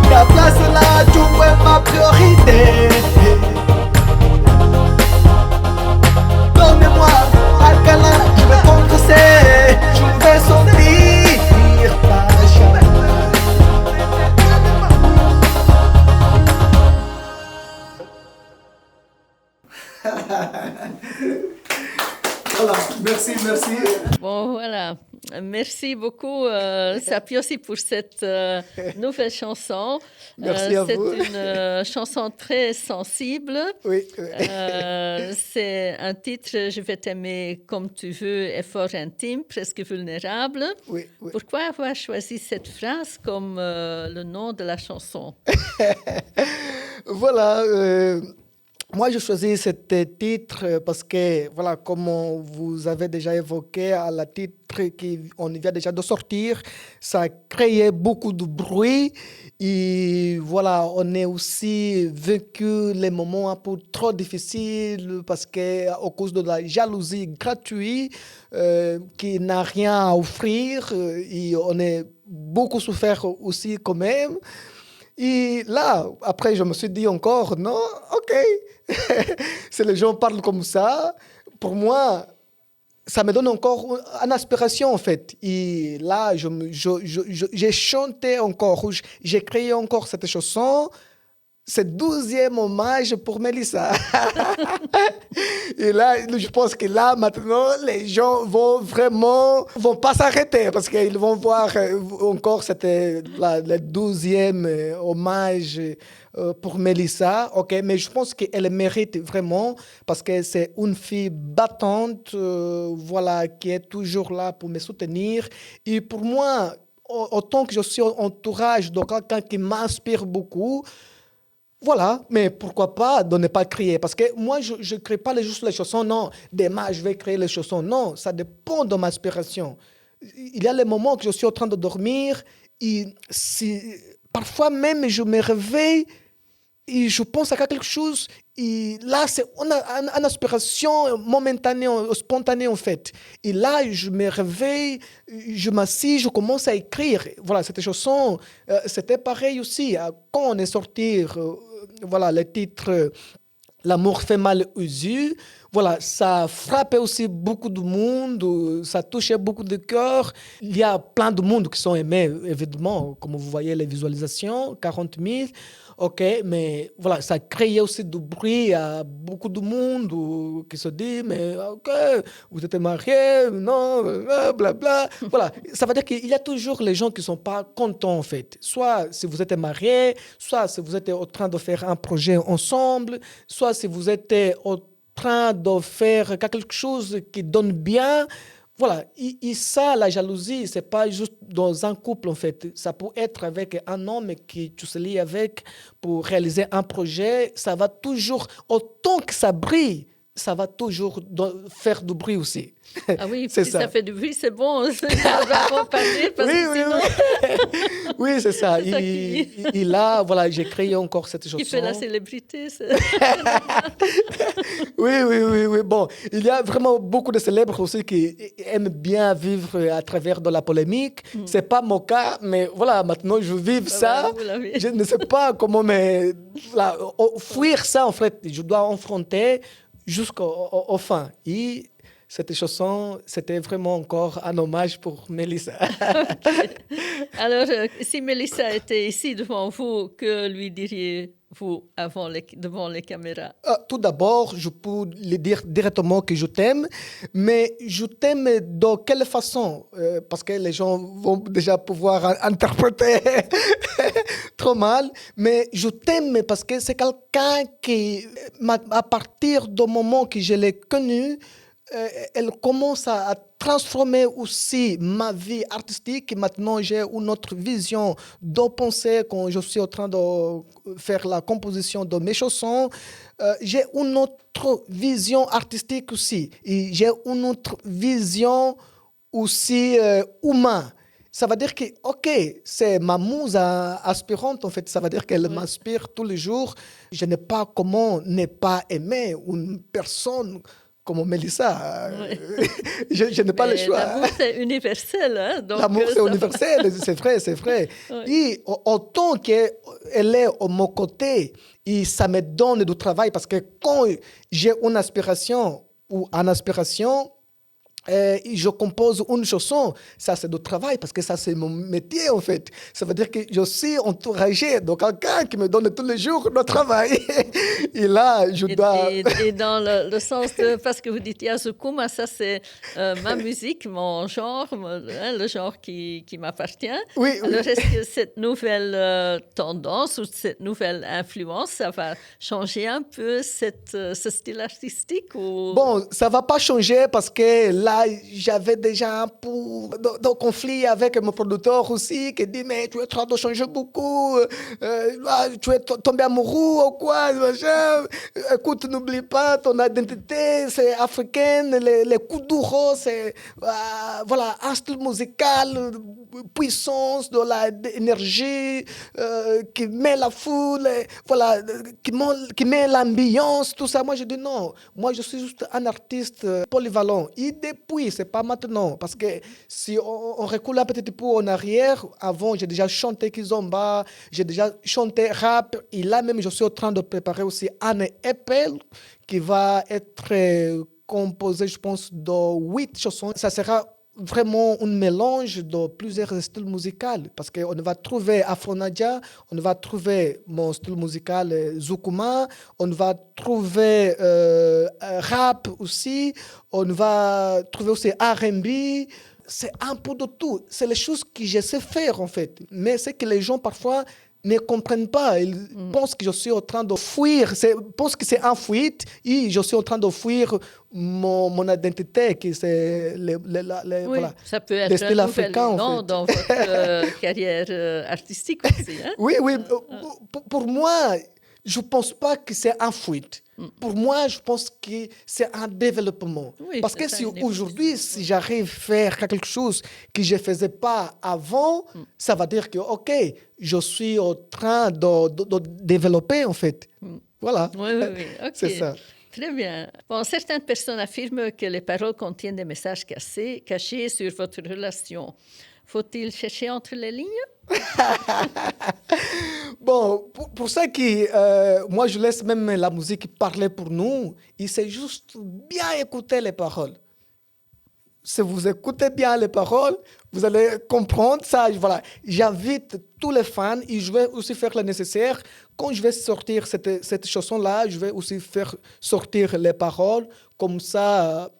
La place là, tu es ma priorité. Donne-moi un câlin, je vais t'embrasser. Je vais sentir ta chaleur. Voilà, merci. Bon, voilà. Merci beaucoup, Sapi, aussi pour cette nouvelle chanson. Merci à vous. C'est une chanson très sensible. Oui. C'est un titre, Je vais t'aimer comme tu veux, est fort intime, presque vulnérable. Oui. Pourquoi avoir choisi cette phrase comme le nom de la chanson? Voilà. Moi, je choisis ce titre parce que, voilà, comme vous avez déjà évoqué, à la titre qu'on vient déjà de sortir, ça a créé beaucoup de bruit. Et voilà, on a aussi vécu les moments un peu trop difficiles parce qu'à cause de la jalousie gratuite qui n'a rien à offrir, et on a beaucoup souffert aussi quand même. Et là, après, je me suis dit encore, non, ok, si les gens parlent comme ça, pour moi, ça me donne encore une inspiration en fait. Et là, j'ai chanté encore, j'ai créé encore cette chanson. C'est 12e hommage pour Mélissa. Et là, je pense que là, maintenant, les gens vont pas s'arrêter parce qu'ils vont voir encore le 12e hommage pour Mélissa. Okay? Mais je pense qu'elle mérite vraiment parce que c'est une fille battante, voilà, qui est toujours là pour me soutenir. Et pour moi, autant que je suis entourage de quelqu'un qui m'inspire beaucoup, voilà, mais pourquoi pas de ne pas crier? Parce que moi, je ne crée pas juste les chansons, non. Demain, je vais créer les chansons. Non, ça dépend de ma inspiration. Il y a les moments que je suis en train de dormir et parfois même, je me réveille et je pense à quelque chose. Et là, c'est une inspiration momentanée, spontanée en fait. Et là, je me réveille, je m'assieds, je commence à écrire. Voilà, cette chanson, c'était pareil aussi. Quand on est sorti, voilà, le titre « L'amour fait mal aux yeux », voilà, ça frappait aussi beaucoup de monde, ça touchait beaucoup de cœurs. Il y a plein de monde qui sont aimés, évidemment, comme vous voyez les visualisations, 40 000. OK, mais voilà, ça créait aussi du bruit à beaucoup de monde qui se dit, mais OK, vous êtes mariés, non, blablabla. Voilà, ça veut dire qu'il y a toujours les gens qui ne sont pas contents, en fait. Soit si vous êtes mariés, soit si vous êtes en train de faire un projet ensemble, soit si vous êtes en train de faire quelque chose qui donne bien. Voilà, et ça, la jalousie, c'est pas juste dans un couple, en fait. Ça peut être avec un homme qui tu se lie avec pour réaliser un projet. Ça va toujours, autant que ça brille, ça va toujours faire du bruit aussi. Ah oui, c'est si ça. ça fait du bruit, c'est bon. On va en parler parce que sinon... Oui, c'est ça. C'est ça Et là, voilà, j'ai créé encore cette chanson. Qui fait la célébrité. Oui. Bon, il y a vraiment beaucoup de célèbres aussi qui aiment bien vivre à travers de la polémique. C'est pas mon cas, mais voilà, maintenant je vis ça. Je ne sais pas comment, mais voilà, fuir ça, en fait, je dois affronter jusqu'au fin. Et cette chanson, c'était vraiment encore un hommage pour Mélissa. Okay. Alors, si Mélissa était ici devant vous, que lui diriez-vous devant les caméras? Tout d'abord, je peux lui dire directement que je t'aime, mais je t'aime de quelle façon? Parce que les gens vont déjà pouvoir interpréter trop mal, mais je t'aime parce que c'est quelqu'un qui, à partir du moment que je l'ai connu, elle commence à transformer aussi ma vie artistique. Maintenant, j'ai une autre vision de penser quand je suis en train de faire la composition de mes chansons. J'ai une autre vision artistique aussi. Et j'ai une autre vision aussi humaine. Ça veut dire que, OK, c'est ma muse aspirante, en fait. Ça veut dire qu'elle m'inspire tous les jours. Je n'ai pas comment ne pas aimer une personne comme Mélissa. Je n'ai pas le choix. L'amour, c'est universel. Hein? L'amour, c'est universel, c'est vrai. Oui. Et autant qu'elle est à mon côté, et ça me donne du travail, parce que quand j'ai une aspiration ou une aspiration, je compose une chanson, ça c'est du travail parce que ça c'est mon métier en fait. Ça veut dire que je suis entouragé de quelqu'un qui me donne tous les jours le travail. Et là, je dois... Et dans le sens de... Parce que vous dites Yazukuma, ça c'est ma musique, mon genre, le genre qui m'appartient. Oui, alors est-ce que cette nouvelle tendance ou cette nouvelle influence, ça va changer un peu ce style artistique ou... Bon, ça ne va pas changer parce que là, j'avais déjà un peu de conflit avec mon producteur aussi qui dit mais tu es en train de changer beaucoup, tu es tombé amoureux ou quoi, écoute, n'oublie pas ton identité, c'est africaine, les coups d'ouro, c'est voilà, un style musical, puissance, de l'énergie qui met la foule, voilà, qui met l'ambiance, tout ça. Moi je dis non, moi je suis juste un artiste polyvalent. Et depuis, c'est pas maintenant. Parce que si on recule un petit peu en arrière, avant, j'ai déjà chanté Kizomba, j'ai déjà chanté rap. Et là même, je suis en train de préparer aussi un EP qui va être composé, je pense, de 8 chansons. Ça sera vraiment un mélange de plusieurs styles musicaux. Parce qu'on va trouver Afro Nadia, on va trouver mon style musical Zukuma, on va trouver rap aussi, on va trouver aussi R&B. C'est un peu de tout. C'est les choses que je sais faire en fait. Mais c'est que les gens parfois ne comprennent pas. Ils pensent que je suis en train de fuir. Ils pensent que c'est un fuite et je suis en train de fuir mon identité, qui c'est voilà, ça peut être un nouvel nom dans votre carrière artistique aussi. Hein? Oui. Pour moi, je ne pense pas que c'est un fuite. Pour moi, je pense que c'est un développement. Oui, parce que si aujourd'hui, si j'arrive à faire quelque chose que je ne faisais pas avant, ça va dire que, OK, je suis en train de développer, en fait. Voilà. Oui. Okay. C'est ça. Très bien. Bon, certaines personnes affirment que les paroles contiennent des messages cachés sur votre relation. Faut-il chercher entre les lignes? Bon, pour ça qui, moi je laisse même la musique parler pour nous, et c'est juste bien écouter les paroles. Si vous écoutez bien les paroles, vous allez comprendre ça. Voilà. J'invite tous les fans et je vais aussi faire le nécessaire. Quand je vais sortir cette chanson-là, je vais aussi faire sortir les paroles. Comme ça,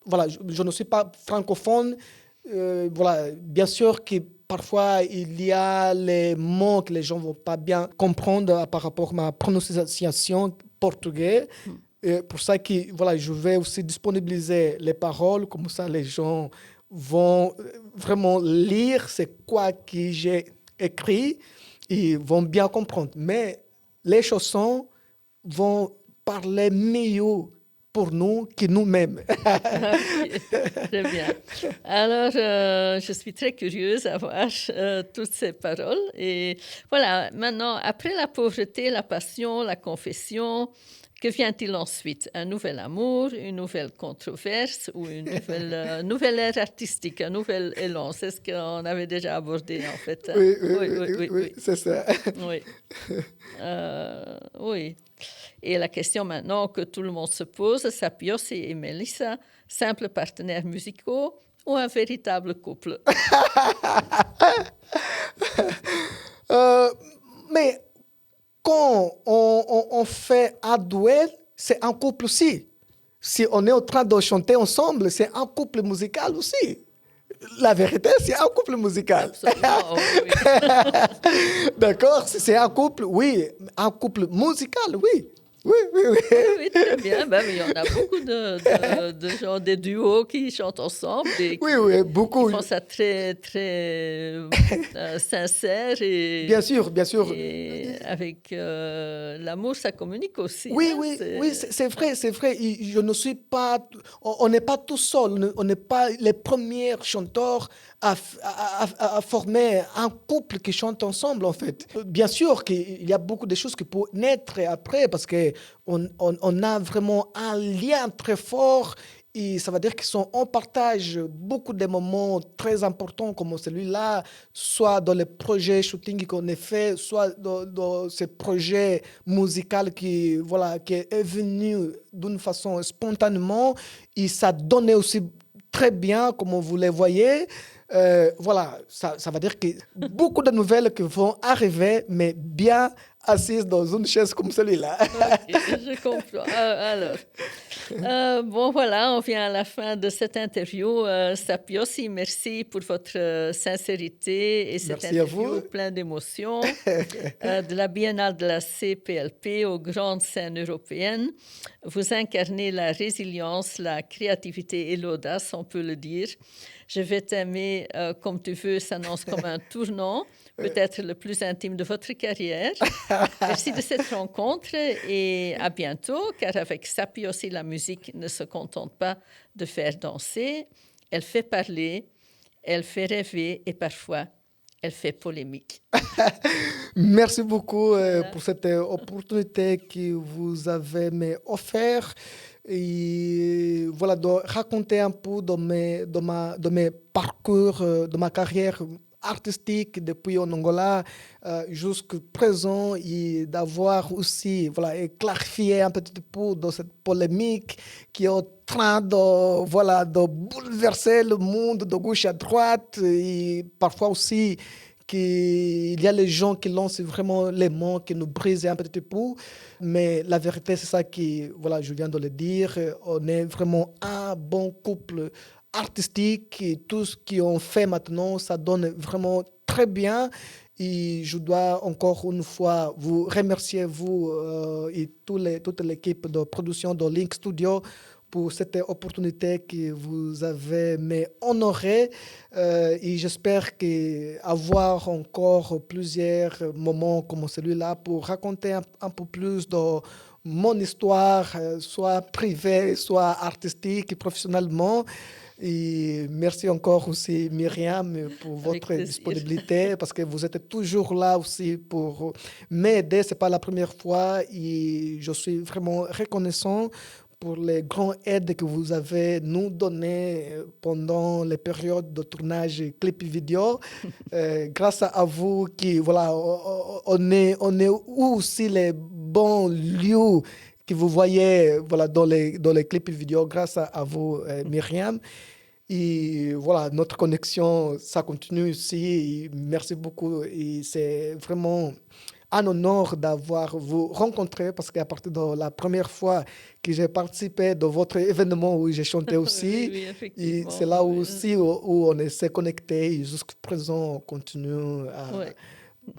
voilà, je ne suis pas francophone. Voilà, bien sûr que parfois il y a les mots que les gens ne vont pas bien comprendre par rapport à ma prononciation portugaise. Et pour ça que voilà, je vais aussi disponibiliser les paroles, comme ça les gens vont vraiment lire c'est quoi que j'ai écrit et vont bien comprendre. Mais les chansons vont parler mieux pour nous que nous-mêmes. Ok, très bien. Alors, je suis très curieuse à voir toutes ces paroles. Et voilà, maintenant, après la pauvreté, la passion, la confession, que vient-il ensuite? Un nouvel amour, une nouvelle controverse ou une nouvelle ère artistique, un nouvel élan? C'est ce qu'on avait déjà abordé, en fait. Hein? Oui, c'est ça. Oui. Oui. Et la question maintenant que tout le monde se pose, Sapiossi et Melissa, simples partenaires musicaux ou un véritable couple? Mais quand on fait un duel, c'est un couple aussi. Si on est en train de chanter ensemble, c'est un couple musical aussi. La vérité, c'est un couple musical. Absolument, oui. D'accord? Si c'est un couple, oui. Un couple musical, oui. Oui. Oui, très bien. Ben, mais il y en a beaucoup de gens, des duos qui chantent ensemble, Oui, beaucoup. qui font ça très, très sincère. Et, bien sûr. Et avec l'amour, ça communique aussi. Oui, hein, c'est vrai. Je ne suis pas, on n'est pas tout seul, on n'est pas les premiers chanteurs à former un couple qui chante ensemble, en fait. Bien sûr qu'il y a beaucoup de choses qui peuvent naître après, parce qu'on a vraiment un lien très fort. Et ça veut dire qu'on partage beaucoup de moments très importants comme celui-là, soit dans les projets shooting qu'on a fait, soit dans ces projets musicaux qui est venu d'une façon spontanément. Et ça donnait aussi très bien, comme vous les voyez. Voilà, ça veut dire que beaucoup de nouvelles qui vont arriver, mais bien assises dans une chaise comme celui-là. Ok, je comprends. Alors, bon, voilà, on vient à la fin de cette interview. Sapiossi, merci pour votre sincérité et cette Merci à interview vous. pleine d'émotions. De la Biennale de la CPLP aux grandes scènes européennes, vous incarnez la résilience, la créativité et l'audace, on peut le dire. Je vais t'aimer comme tu veux s'annonce comme un tournant, peut-être le plus intime de votre carrière. Merci de cette rencontre et à bientôt, car avec Sapiossi, la musique ne se contente pas de faire danser, elle fait parler, elle fait rêver et parfois, elle fait polémique. Merci beaucoup pour cette opportunité que vous avez offert. Et voilà, de raconter un peu de mes parcours, de ma carrière artistique depuis en Angola jusqu'à présent, et d'avoir aussi clarifié un petit peu dans cette polémique qui est en train de bouleverser le monde de gauche à droite, et parfois aussi qu'il y a les gens qui lancent vraiment les mots qui nous brisent un petit peu. Mais la vérité, c'est ça qui, je viens de le dire, on est vraiment un bon couple artistique et tout ce qu'on fait maintenant, ça donne vraiment très bien. Et je dois encore une fois vous remercier, vous et toute l'équipe de production de Link Studio, pour cette opportunité que vous avez honorée. Et j'espère avoir encore plusieurs moments comme celui-là pour raconter un peu plus de mon histoire, soit privée, soit artistique et professionnellement. Et merci encore aussi Myriam pour votre disponibilité, parce que vous êtes toujours là aussi pour m'aider. Ce n'est pas la première fois et je suis vraiment reconnaissant pour les grandes aides que vous avez nous données pendant les périodes de tournage clip vidéo. Grâce à vous, qui, voilà, on est aussi les bons lieux que vous voyez voilà, dans les clips vidéo grâce à vous, Myriam. Et voilà, notre connexion, ça continue ici. Et merci beaucoup. Et c'est vraiment un honneur d'avoir vous rencontré parce qu'à partir de la première fois que j'ai participé de votre événement où j'ai chanté aussi, Oui, et effectivement. c'est là aussi où on s'est connecté. Et jusqu'à présent, on continue à Ouais.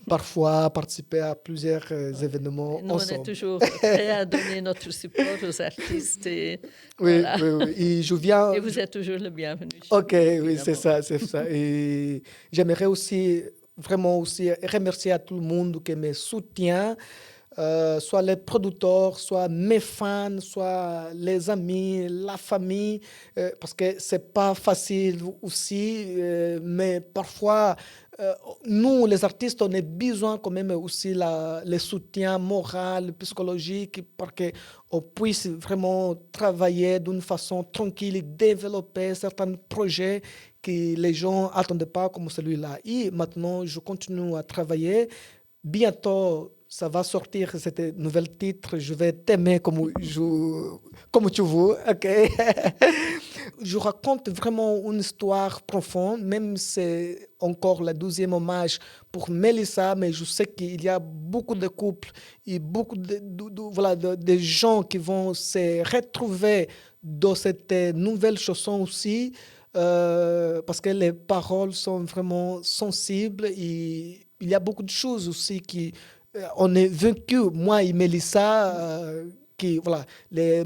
parfois participer à plusieurs événements Nous, on est ensemble. toujours prêts à donner notre support aux artistes. Et, Oui, voilà. oui, oui. Et je viens. Et vous êtes toujours le bienvenu. Ok, oui, évidemment. c'est ça, c'est ça. Et j'aimerais aussi vraiment aussi remercier à tout le monde qui me soutient, soit les producteurs, soit mes fans, soit les amis, la famille, parce que c'est pas facile aussi, mais parfois nous, les artistes, on a besoin quand même aussi le soutien moral, psychologique, pour qu'on puisse vraiment travailler d'une façon tranquille et développer certains projets que les gens n'attendaient pas comme celui-là. Et maintenant, je continue à travailler. Bientôt, ça va sortir, cet nouvel titre. Je vais t'aimer comme tu veux. Ok. Je raconte vraiment une histoire profonde, même si c'est encore le 12e hommage pour Mélissa, mais je sais qu'il y a beaucoup de couples et beaucoup de gens qui vont se retrouver dans cette nouvelle chanson aussi, parce que les paroles sont vraiment sensibles et il y a beaucoup de choses aussi qui on est vaincu, moi et Mélissa, qui voilà les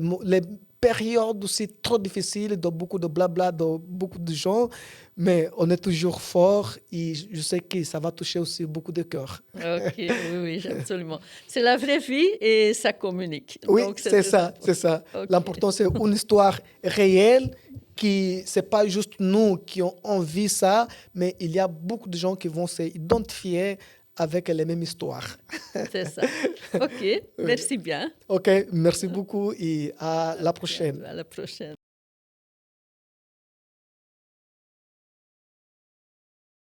périodes aussi trop difficiles, de beaucoup de blabla, de beaucoup de gens, mais on est toujours fort et je sais que ça va toucher aussi beaucoup de cœurs. Ok, oui, absolument. C'est la vraie vie et ça communique. Oui, Donc, c'est ça, c'est ça. Ok. L'important, c'est une histoire réelle qui, c'est pas juste nous qui ont envie ça, mais il y a beaucoup de gens qui vont s'identifier avec les mêmes histoires. C'est ça. Ok, merci bien. Ok, merci beaucoup et à la prochaine. À la prochaine.